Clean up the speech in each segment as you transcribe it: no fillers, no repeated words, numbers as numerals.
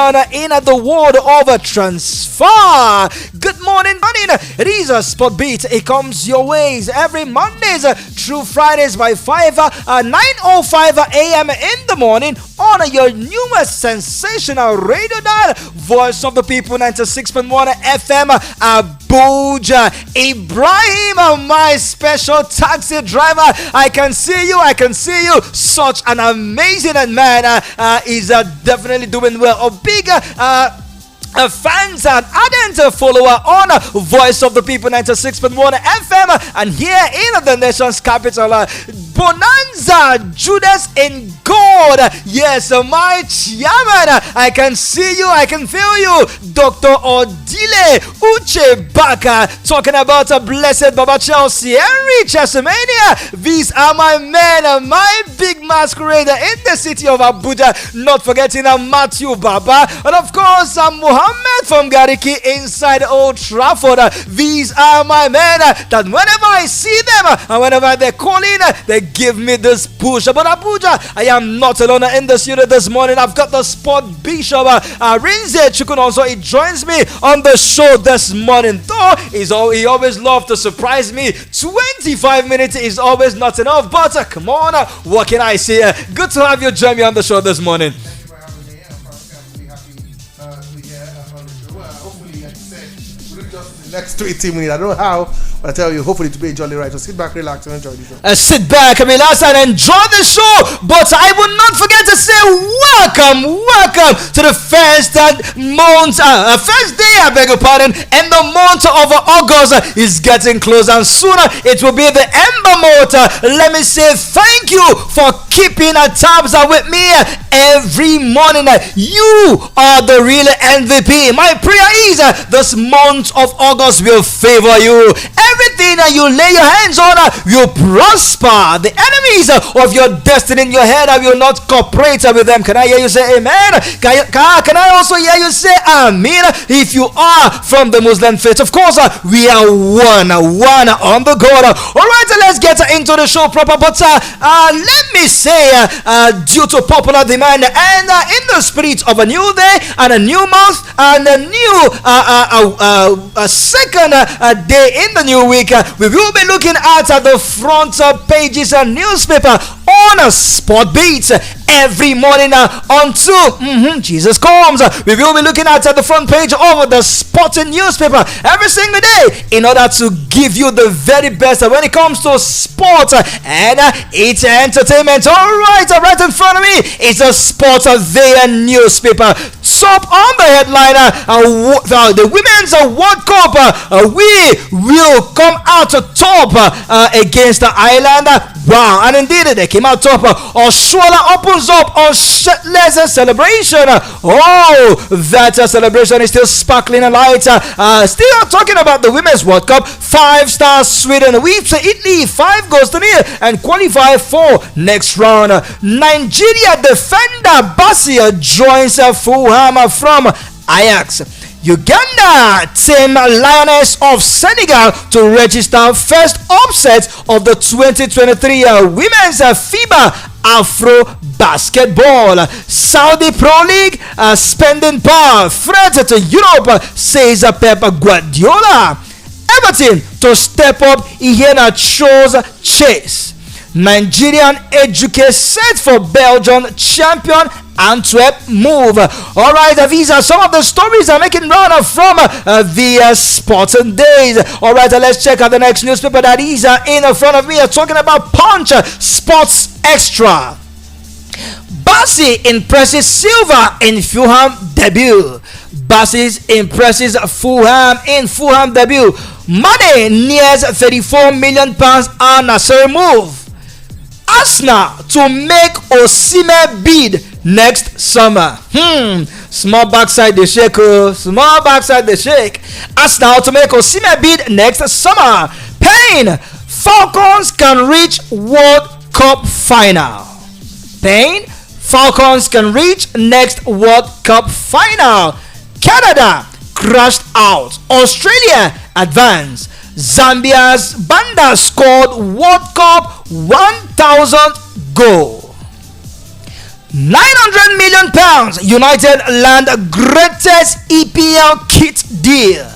in the world of transfer. Good morning. It is a sport beat. It comes your ways every Mondays through Fridays by 9:05 a.m. in the morning on your newest sensational radio dial, Voice of the People 96.1 FM Abuja. Ibrahim, my special taxi driver, I can see you. Such an amazing man. Is definitely doing well. A big fans and ardent follower on Voice of the People 96.1 FM, and here in the nation's capital, Bonanza Judas in God. Yes, my chairman, I can see you, I can feel you. Dr. Odile Uche Baka talking about a blessed Baba Chelsea Henry Chesemania. These are my men, my big masquerader in the city of Abuja. Not forgetting Matthew Baba, and of course Muhammad from Gariki inside Old Trafford. These are my men that whenever I see them and whenever they call in, they give me this push. But Abuja, I am not alone in the studio this morning. I've got the sport bishop Rinze Chukun also. He joins me on the show this morning. Though he always loves to surprise me. 25 minutes is always not enough. But come on, what can I say? Good to have you join me on the show this morning. Next 20 minutes. I don't know how, but I tell you, hopefully to be a jolly ride. So sit back, relax, and enjoy the show. Sit back, relax, and enjoy the show. But I will not forget to say welcome to the first month, first day, I beg your pardon, and the month of August is getting closer, and sooner it will be the Ember month. Let me say thank you for keeping tabs with me every morning. You are the real MVP. My prayer is this month of August will favor you. Everything that you lay your hands on will prosper. The enemies of your destiny in your head will not cooperate with them. Can I hear you say amen? Can I also hear you say amen? If you are from the Muslim faith, of course, we are one on the God. Alright, let's get into the show proper. But let me say, due to popular demand and in the spirit of a new day and a new month and a new second day in the new week, we will be looking at the front pages of newspaper on Sport Beats every morning until Jesus comes. We will be looking at the front page of the sporting newspaper every single day in order to give you the very best when it comes to sport and it's entertainment. Alright, right in front of me is a Sport Day newspaper. Top on the headline, the Women's World Cup, we will come out top against Ireland. Wow, and indeed they came out top. Australia opens up on shirtless celebration. Oh, that celebration is still sparkling a light. Still talking about the Women's World Cup. 5-star Sweden weeps Italy 5 goals to nil and qualify for next round. Nigeria defender Basia joins Fulham from Ajax. Uganda team Lioness of Senegal to register first upset of the 2023 Women's FIBA Afro Basketball. Saudi Pro League spending power threat to Europe, says Pep Guardiola. Everton to step up Iheana Cho's chase. Nigerian educate set for Belgian champion Antwerp move. Alright, these are some of the stories I'm making round from the Sporting Days. Alright, let's check out the next newspaper that is in front of me. Talking about Punch Sports Extra. Bassi impresses Silva in Fulham debut. Bassi's impresses Fulham in Fulham debut. Money nears £34 million on a Nasser move. Arsenal to make Osimhen bid next summer. Small backside the shake. Small backside the shake. Arsenal to make Osimhen bid next summer. Pain. Falcons can reach World Cup final. Pain. Falcons can reach next World Cup final. Canada crashed out. Australia advance. Zambia's Banda scored World Cup 1,000 goal. 900 million pounds. United land greatest EPL kit deal.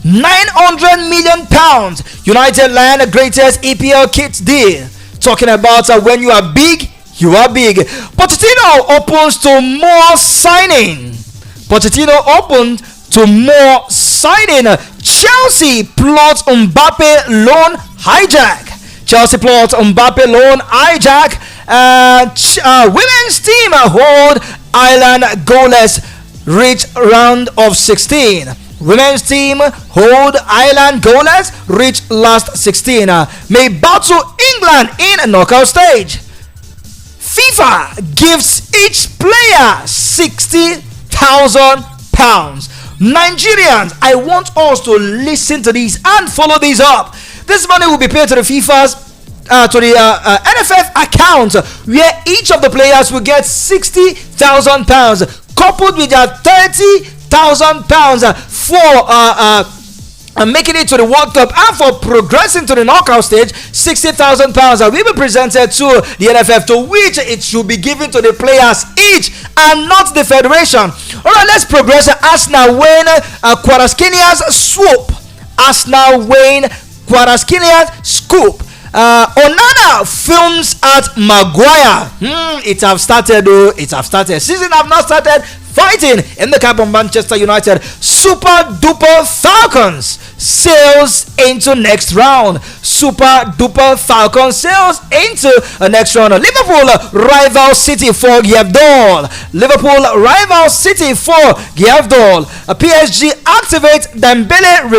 900 million pounds. United land greatest EPL kit deal. Talking about when you are big, you are big. Pochettino opens to more signing. Chelsea plots Mbappe loan hijack. Women's team hold Ireland goalless, reach round of 16. Women's team hold Ireland goalless, reach last 16. May battle England in knockout stage. FIFA gives each player £60,000. Nigerians, I want us to listen to these and follow these up. This money will be paid to the FIFA's NFF account, where each of the players will get £60,000, coupled with their £30,000 for making it to the World Cup and for progressing to the knockout stage. £60,000 will be presented to the NFF, to which it should be given to the players each and not the federation. All right, let's progress. Arsenal win Kvaratskhelia scoop. Onana films at Maguire. It have started. Season have not started. Fighting in the camp of Manchester United. Super duper Falcons sails into next round. Liverpool rival City for Gyavdol. PSG activates Dembele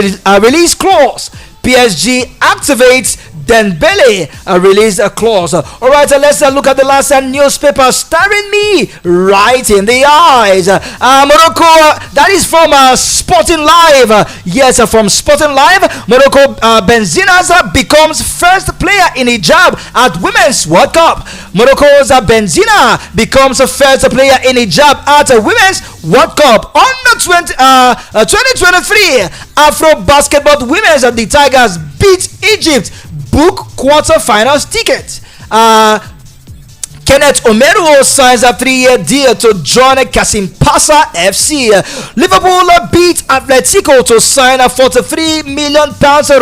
release clause. PSG activates Dembele release a clause. Alright, let's look at the last newspaper staring me right in the eyes. Morocco, that is from Sporting Live. Yes, from Sporting Live. Morocco, Benzina's becomes first player in hijab at Women's World Cup. Morocco's Benzina becomes first player in hijab at Women's World Cup. Under 2023 Afro Basketball Women's, the Tigers beat Egypt. Book quarterfinals ticket. Kenneth Omeru signs a 3-year deal to join Kasimpasa FC. Liverpool beat Atletico to sign a £43 million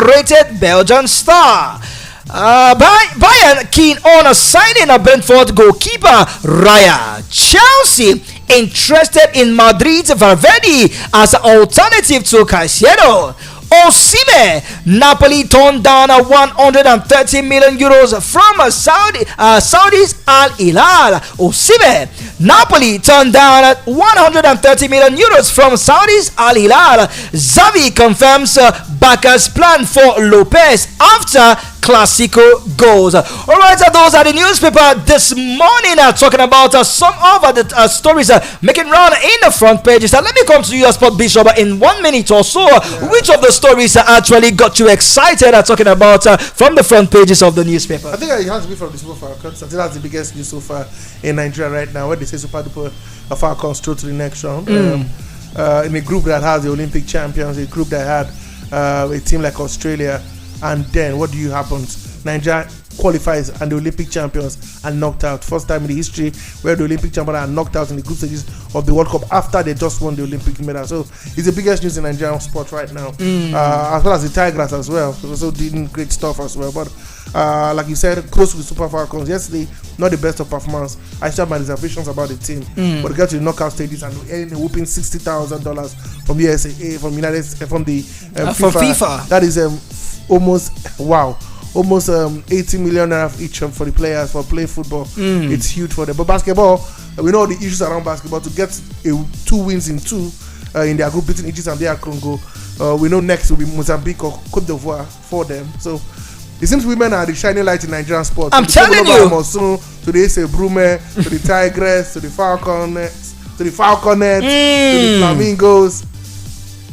rated Belgian star. Bayern keen on signing a Brentford goalkeeper Raya. Chelsea interested in Madrid's Valverde as an alternative to Caicedo. Osimhen, Napoli turned down 130 million euros from Saudi's Al-Hilal. Osimhen, Napoli turned down 130 million euros from Saudi's Al-Hilal. Xavi confirms Barca's plan for Lopez after Clasico goals. Alright, those are the newspaper this morning talking about some of the stories making round in the front pages. Let me come to you, Sport Bishop, in 1 minute or so. Which of the stories actually got you excited talking about from the front pages of the newspaper? I think it has to be from the Super Falcons. I think that's the biggest news so far in Nigeria right now, where they say Super Duper Falcons through to the next round. In a group that has the Olympic champions, a group that had a team like Australia. And then what do you happen? Nigeria qualifies and the Olympic champions are knocked out. First time in the history where the Olympic champions are knocked out in the group stages of the World Cup after they just won the Olympic medal. So it's the biggest news in Nigerian sport right now. As well as the Tigers as well. They also doing great stuff as well. But like you said, close to the Super Falcons. Yesterday, not the best of performance. I shared my reservations about the team. But they got to the knockout stages and earning a whooping $60,000 from the USA, from FIFA. That is almost 80 million each for the players for playing football. It's huge for them. But basketball, we know the issues around basketball. To get 2 wins in 2 in their group beating Egypt and their Congo, we know next will be Mozambique or Cote d'Ivoire for them. So it seems women are the shining light in Nigerian sport. I'm telling you. To the AC Brume, to the Tigers, to the Falconets, to the Flamingos.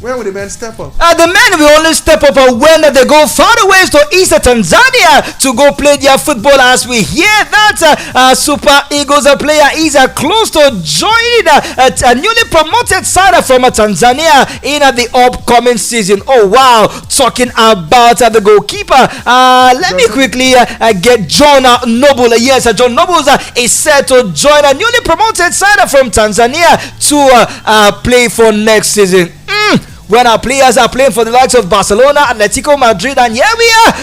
When will the men step up? The men will only step up when they go far away to East Tanzania to go play their football. As we hear that Super Eagles player is close to joining a newly promoted side from Tanzania in the upcoming season. Oh wow, talking about the goalkeeper. Let me quickly get John Noble. Yes, John Noble is set to join a newly promoted side from Tanzania to play for next season. When our players are playing for the likes of Barcelona, Atletico Madrid, and here we are,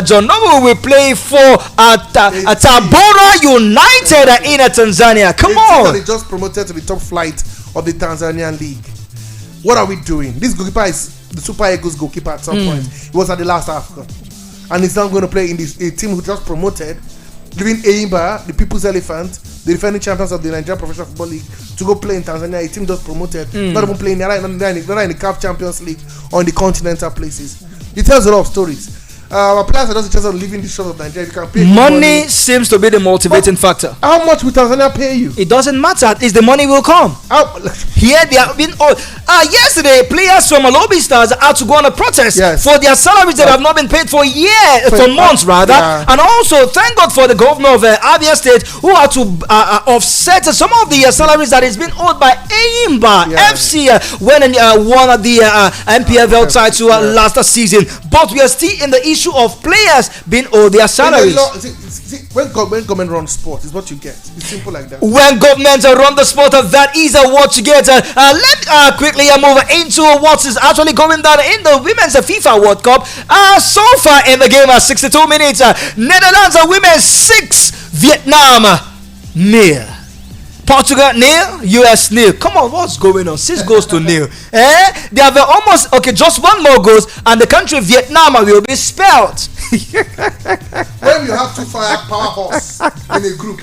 John Noble will play for Tabora United in Tanzania. Come on. They just promoted to the top flight of the Tanzanian league. What are we doing? This goalkeeper is the Super Eagles goalkeeper at some point. He was at the last AFCON. And he's now going to play in this team who just promoted, leaving Eimba, the People's Elephant, the defending champions of the Nigerian Professional Football League, to go play in Tanzania. A team just promoted, not even playing, they're not in the CAF Champions League or in the continental places. It tells a lot of stories. Our players are just interested in leaving the shores of Nigeria. You can pay money seems to be the motivating factor. How much will Tanzania pay you? It doesn't matter. At least the money will come. Here they have been. Yesterday, players from Alobi Stars had to go on a protest for their salaries that have not been paid for months rather. And also, thank God for the governor of Abia State who had to offset some of the salaries that is being owed by Eimba FC when won the MPFL title last season. But we are still in the issue of players being owed their salaries. When government runs sport, is what you get. It's simple like that. When government run the sport, that is what you get. Let's quickly move into what is actually going down in the Women's FIFA World Cup. So far in the game, 62 minutes, Netherlands women 6, Vietnam 0. Portugal 0, US 0. Come on, what's going on? 6 goals to 0. They have almost just one more goals, and the country Vietnam will be spelled. When you have two powerhouses in a group,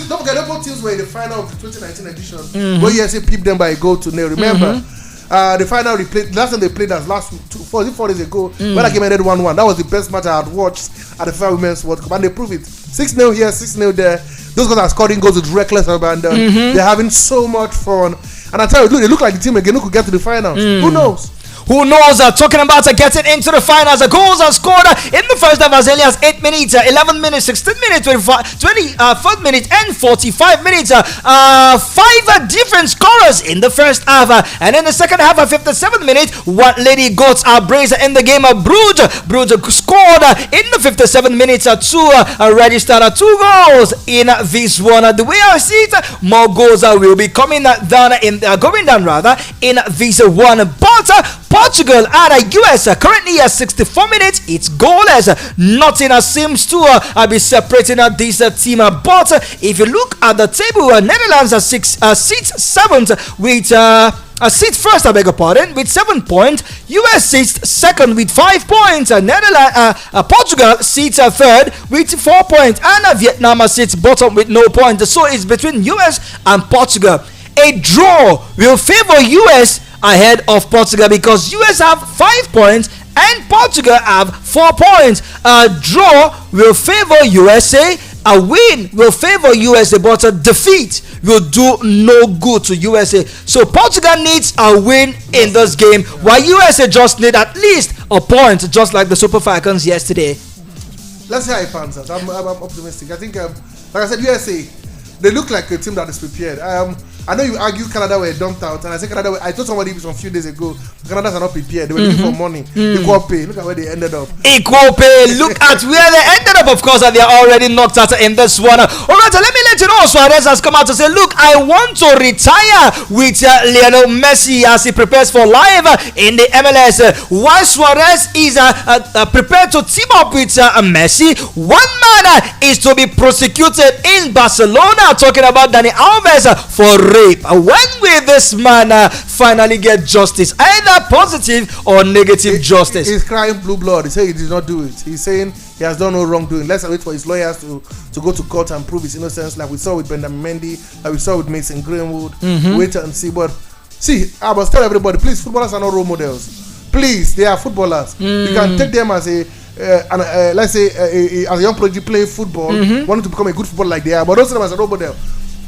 don't forget, both teams were in the final of the 2019 edition, where USA peeped them by a goal to 0. Remember, the final last time they played us 4 days ago, when I game ended 1-1. That was the best match I had watched at the FIFA Women's World Cup, and they proved it. 6-0 here, 6-0 there. Those guys are scoring goals with reckless abandon. They're having so much fun. And I tell you, look, they look like the team again who could get to the finals. Who knows? Who knows? Talking about getting into the finals. Goals are scored in the first half as early as 8 minutes, 11 minutes, 16 minutes, 24 minutes, and 45 minutes. 5 different scorers in the first half. And in the second half, 57 minutes, what lady goats are braced in the game. Bruges scored in the 57 minutes to register 2 goals in this one. The way I see it, more goals will be coming down in this one. But Portugal and US currently at 64 minutes. It's goalless. Nothing seems to be separating this team. But if you look at the table, Netherlands sits 7th with sits first, I beg your pardon, with 7 points. US sits second with 5 points. Portugal sits third with 4 points, and Vietnam sits bottom with no points. So it's between US and Portugal. A draw will favor US ahead of Portugal because US have 5 points and Portugal have 4 points. A draw will favor USA. A win will favor USA, but a defeat will do no good to USA. So Portugal needs a win in this game, while USA just need at least a point, just like the Super Falcons yesterday. Let's see how it pans out. I'm optimistic. I think, like I said, USA, they look like a team that is prepared. I know you argue Canada were dumped out, and I said Canada. I told somebody a few days ago, Canadians are not prepared. They were looking for money, equal pay. Look at where they ended up. Equal pay. Look at where they ended up. Of course, and they are already knocked out in this one. All right, let me let you know. Suarez has come out to say, "Look, I want to retire with Lionel Messi as he prepares for life in the MLS." While Suarez is prepared to team up with Messi, one man is to be prosecuted in Barcelona. Talking about Dani Alves for rape. When will this man finally get justice? Either positive or negative justice. He's crying blue blood. He said he did not do it. He's saying he has done no wrongdoing. Let's wait for his lawyers to go to court and prove his innocence, like we saw with Benjamin Mendy, like we saw with Mason Greenwood. Wait and see. But see, I must tell everybody, please, footballers are not role models. Please, they are footballers. You can take them as let's say as a young prodigy playing football, wanting to become a good footballer like they are, but don't see them as a role model.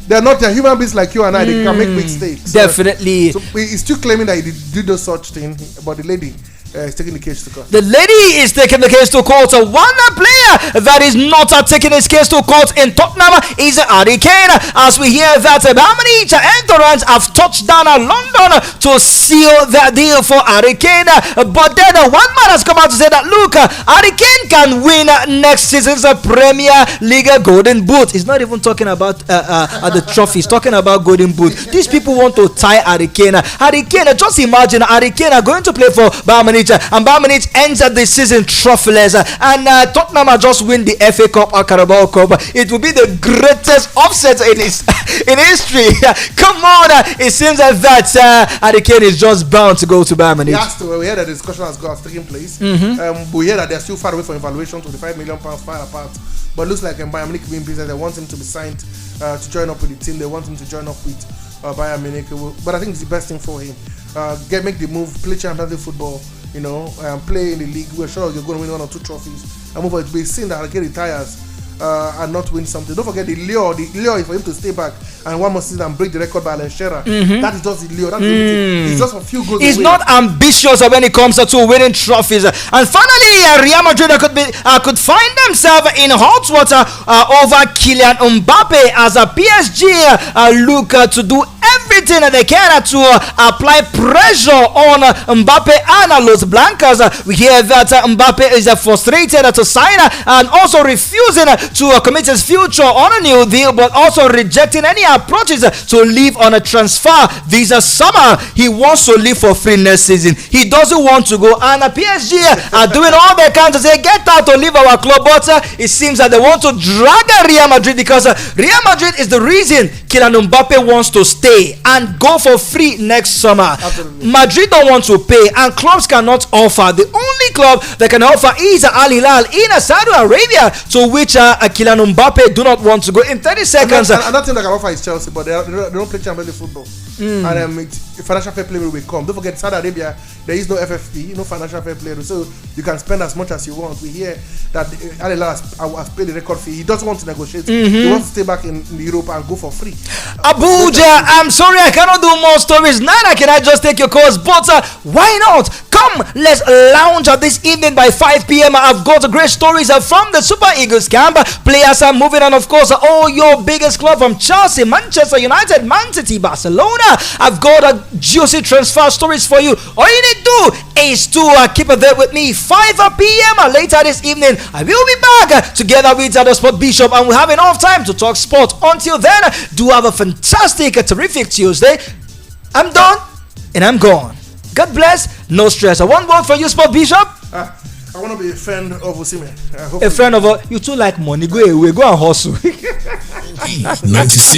they're human beings like you and I. They can make mistakes. Definitely. So he's still claiming that he did no such thing, but the lady is taking the case to court. The lady is taking the case to court. One player that is not taking his case to court in Tottenham is Harry Kane. As we hear that Bayern Munich and Torrance have touched down in London to seal that deal for Harry Kane. But then one man has come out to say that look, Harry Kane can win next season's Premier League Golden Boot. He's not even talking about the trophy. He's talking about Golden Boot. These people want to tie Harry Kane. Harry Kane, just imagine Harry Kane are going to play for Bayern Munich, and Bayern Munich ends the season trophyless, and Tottenham are just win the FA Cup or Carabao Cup. It will be the greatest upset in history. Come on, it seems like that Harry Kane is just bound to go to Bayern Munich. We heard that the discussion has taken place. We hear that they're still far away from evaluation, £25 million far apart. But looks like Bayern Munich being business. They want him to be signed to join up with the team. They want him to join up with Bayern Munich. But I think it's the best thing for him. Make the move, play Champions League football, play in the league. We're sure you're going to win 1 or 2 trophies. And move on. It's been seen that Harry retires and not win something. Don't forget the lure is for him to stay back and one more season and break the record by Alan Shearer. That is just the lure. That's it's just a few goals. He's not ambitious when it comes to winning trophies. And finally, Real Madrid could find themselves in hot water over Kylian Mbappe as a PSG look to do everything that they can to apply pressure on Mbappe and Los Blancos. We hear that Mbappe is frustrated to sign and also refusing to commit his future on a new deal, but also rejecting any approaches to leave on a transfer visa summer. He wants to leave for free next season. He doesn't want to go, and PSG are doing all they can to say get out to leave our club, but it seems that they want to drag Real Madrid because Real Madrid is the reason Kylian Mbappe wants to stay and go for free next summer. Absolutely. Madrid don't want to pay, and clubs cannot offer. The only club that can offer is Al-Hilal in Saudi Arabia, to which Kylian Mbappe do not want to go. In 30 seconds, another thing that can offer is Chelsea, but they don't play Champions League football. And financial fair play will come. Don't forget, Saudi Arabia, there is no FFP, no financial fair play, so you can spend as much as you want. We hear that Al-Hilal has paid the record fee. He doesn't want to negotiate. He wants to stay back in Europe and go for free. Abuja, I'm sorry I cannot do more stories. Nana, can I just take your calls? But why not? Come, let's lounge this evening by 5 p.m. I've got great stories from the Super Eagles camp. Players are moving on, of course, all your biggest club from Chelsea, Manchester United, Man City, Barcelona. I've got juicy transfer stories for you. All you need to do is to keep it there with me. 5 p.m. later this evening, I will be back together with the Sport Bishop, and we'll have enough time to talk sport. Until then, do have a fantastic, terrific Tuesday. I'm done and I'm gone. God bless, no stress. One word for you, Sport Bishop. I want to be a friend of Osimhen. A friend of you too like money. Go away, go and hustle. 96.